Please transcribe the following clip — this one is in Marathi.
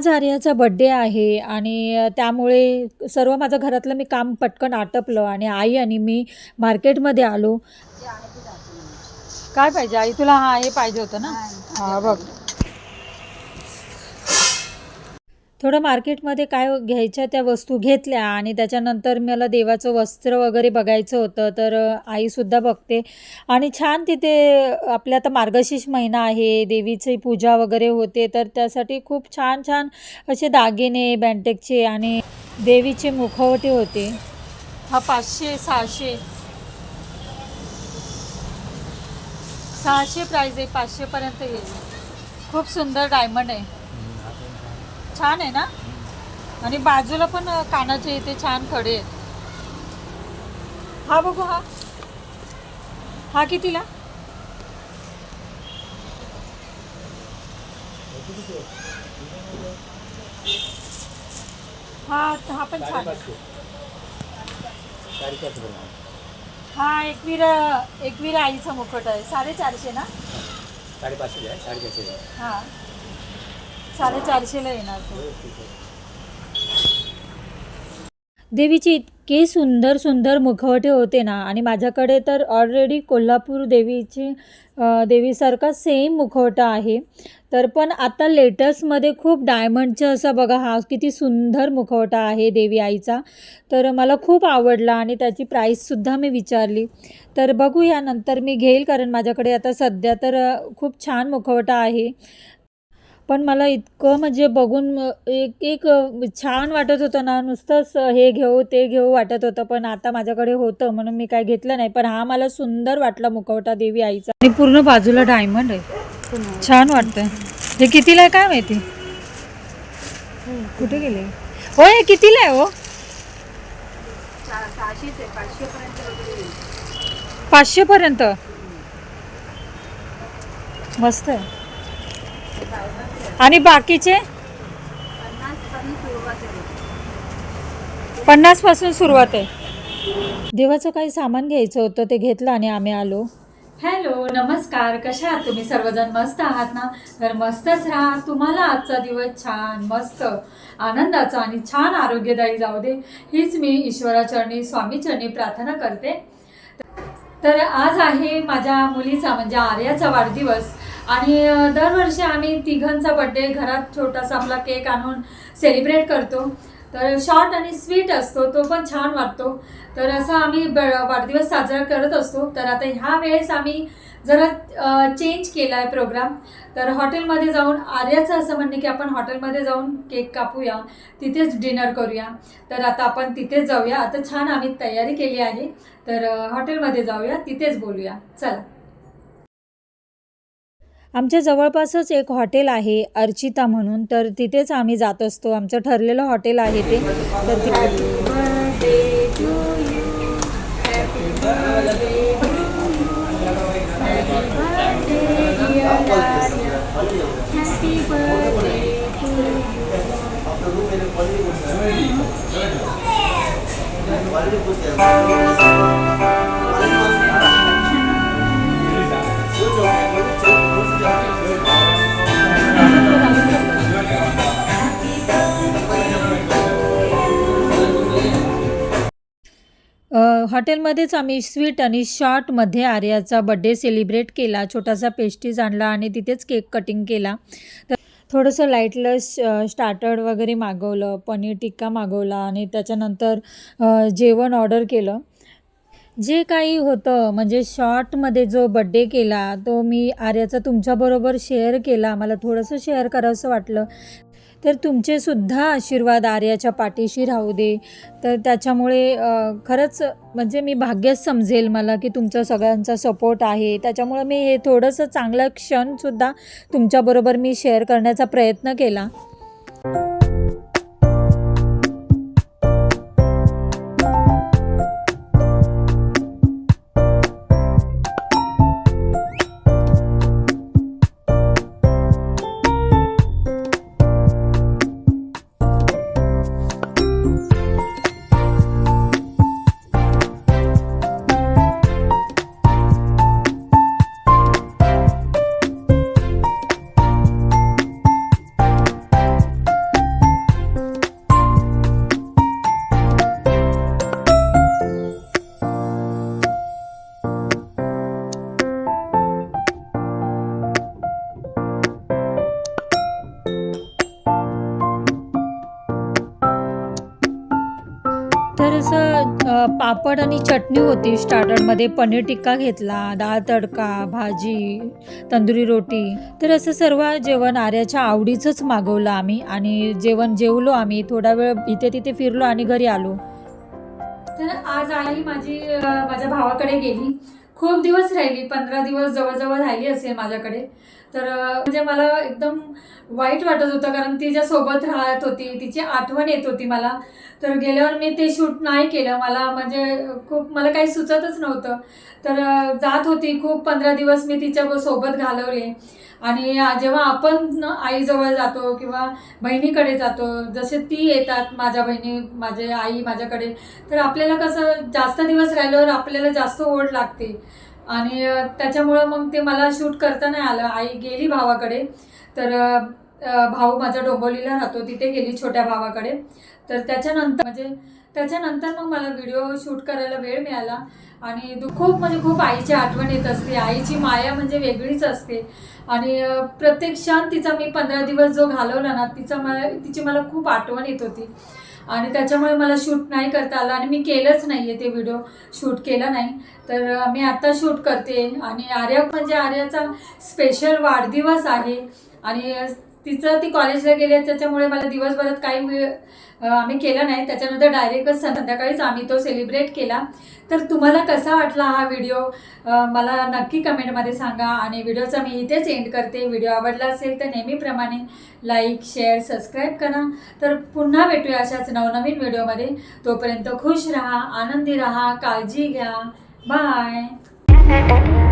आज आर्याचा बड्डे आहे आणि त्यामुळे सर्व माझं घरातलं मी काम पटकन आटपलं आणि आई आणि मी मार्केटमध्ये आलो. काय पाहिजे आई तुला? हा हे पाहिजे होतं ना. हा बघ, थोडं मार्केटमध्ये काय घ्यायच्या त्या वस्तू घेतल्या आणि त्याच्यानंतर मला देवाचं वस्त्र वगैरे बघायचं होतं. तर आईसुद्धा बघते आणि छान तिथे आपल्या आता मार्गशीर्ष महिना आहे, देवीची पूजा वगैरे होते, तर त्यासाठी खूप छान छान असे दागिने बँटेकचे आणि देवीचे मुखवटे होते. हा 500 600 प्राईज आहे, 500पर्यंत येईल. खूप सुंदर डायमंड आहे, छान आहे ना. आणि बाजूला पण कानाचे इथे छान खडे आहेत. हा बघू, हा कितीला? हा पण छान आहे. हा एकवीर आईचा मुकुट आहे, 450 ना. 550 आहे, 450. हा 450ला येणार तो. देवीचे इतके सुंदर सुंदर मुखवटे होते ना. आणि माझ्याकडे तर ऑलरेडी कोल्हापूर देवीसारखा सेम मुखवटा आहे. तर पण आता लेटेस्टमध्ये खूप डायमंडचं असं बघा, हा किती सुंदर मुखवटा आहे देवी आईचा. तर मला खूप आवडला आणि त्याची प्राईससुद्धा मी विचारली. तर बघू यानंतर मी घेईल, कारण माझ्याकडे आता सध्या तर खूप छान मुखवटा आहे. पण मला इतकं म्हणजे बघून एक छान वाटत होतं ना, नुसतंच हे घेऊ ते घेऊ वाटत होतं. पण आता माझ्याकडे होतं म्हणून मी काय घेतलं नाही. पण हा मला सुंदर वाटला मुखवटा देवी आईचा आणि पूर्ण बाजूला डायमंड आहे, छान वाटतंय. हे कितीला आहे काय माहिती? कुठे गेले? हो, हे कितीला आहे हो? 500पर्यंत. मस्त आहे. आणि बाकीचे 50 पासून सुरुवात आहे. देवाचं काही सामान घ्यायचं होतं, ते घेतलं आणि आम्ही आलो. हॅलो, नमस्कार, कशा आहात तुम्ही सर्वजण? मस्त आहात ना? तर मस्तच राहा. तुम्हाला आजचा दिवस छान मस्त आनंदाचा आणि छान आरोग्यदायी जाऊ दे, हीच मी ईश्वराचरणी स्वामीचरणी प्रार्थना करते. तर आज आहे माझ्या मुलीचा म्हणजे आर्याचा वाढदिवस आणि दरवर्षी आम्ही तिघांचा बड्डे घरात छोटासा आपला केक आणून सेलिब्रेट करतो. तर शॉर्ट आणि स्वीट असतो, तो पण छान वाटतो. तर असं आम्ही वाढदिवस साजरा करत असतो. तर आता ह्या वेळेस आम्ही जरा चेंज केला आहे प्रोग्राम. तर हॉटेलमध्ये जाऊन, आर्याचं असं म्हणणे की आपण हॉटेलमध्ये जाऊन केक कापूया, तिथेच डिनर करूया. तर आता आपण तिथेच जाऊया. आता छान आम्ही तयारी केली आहे, तर हॉटेलमध्ये जाऊया, तिथेच बोलूया. चला. आमच्या जवळपासच एक हॉटेल आहे अर्चिता म्हणून, तर तिथेच आम्ही जात असतो. आमचं ठरलेलं हॉटेल आहे ते. हॉटेलमध्येच आम्ही स्वीट आणि शॉर्टमध्ये आर्याचा बड्डे सेलिब्रेट केला. छोटासा पेस्ट्रीज आणला आणि तिथेच केक कटिंग केला. तर थोडंसं लाईटलस स्टार्टर वगैरे मागवलं, पनीर टिक्का मागवला आणि त्याच्यानंतर जेवण ऑर्डर केलं. जे काही होतं म्हणजे शॉर्टमध्ये जो बड्डे केला तो मी आर्याचा तुमच्याबरोबर शेअर केला. मला थोडंसं शेअर करावंसं वाटलं. तर तुमचेसुद्धा आशीर्वाद आर्याच्या पाठीशी राहू दे. तर त्याच्यामुळे खरंच म्हणजे मी भाग्यच समजेल मला की तुमचा सगळ्यांचा सपोर्ट आहे. त्याच्यामुळं मी हे थोडंसं चांगलं क्षणसुद्धा तुमच्याबरोबर मी शेअर करण्याचा प्रयत्न केला. सलाड आणि चटणी होती. स्टार्टरमध्ये पनीर टिक्का घेतला, डाळ तडका, भाजी, तंदुरी रोटी. तर असं सर्व जेवण आर्याच्या आवडीचंच मागवलं आम्ही आणि जेवलो आम्ही. थोडा वेळ इथे तिथे फिरलो आणि घरी आलो. तर आज आई माझी माझ्या भावाकडे गेली. खूप दिवस राहिली, 15 दिवस जवळजवळ राहिली असेल माझ्याकडे. तर म्हणजे मला एकदम वाईट वाटत होतं, कारण तिच्यासोबत राहत होती, तिची आठवण येत होती मला. तर गेल्यावर मी ते शूट नाही केलं. मला काही सुचतच नव्हतं. तर जात होती, खूप 15 दिवस मी तिच्यासोबत घालवले. आणि जेव्हा आपण आईजवळ जातो किंवा बहिणीकडे जातो, जसे ती येतात माझ्या बहिणी, माझे आई माझ्याकडे, तर आपल्याला कसं जास्त दिवस राहिल्यावर आपल्याला जास्त ओढ लागते. आणि त्याच्यामुळं मग ते मला शूट करता नाही आलं. आई गेली भावाकडे. तर भाऊ माझा डोंबिवलीला राहतो, तिथे गेली छोट्या भावाकडे. तर त्याच्यानंतर मग मला व्हिडिओ शूट करायला वेळ मिळाला. आणि खूप आईची आठवण येत असते. आईची माया म्हणजे वेगळीच असते. आणि प्रत्येक क्षण तिचा मी 15 दिवस जो घालवला ना, तिची मला खूप आठवण येत होती. आणि त्याच्यामुळे मला शूट नाही करता आलं आणि मी केलंच नाही आहे, ते व्हिडिओ शूट केला नाही. तर मी आत्ता शूट करते. आणि आर्याचा स्पेशल वाढदिवस आहे. आणि ती कॉलेजला गेली, त्याच्यामुळे मला दिवसभरात काही वेळ आम्ही केला नाही. त्याच्यानंतर डायरेक्टच संध्याकाळीच आम्ही तो सेलिब्रेट केला. तर तुम्हाला कसा वाटला हा व्हिडिओ मला नक्की कमेंटमध्ये सांगा. आणि व्हिडिओचा मी इथेच एंड करते. व्हिडिओ आवडला असेल तर नेहमीप्रमाणे लाईक, शेअर, सबस्क्राईब करा. तर पुन्हा भेटूया अशाच नवनवीन व्हिडिओमध्ये. तोपर्यंत खुश राहा, आनंदी राहा, काळजी घ्या. बाय.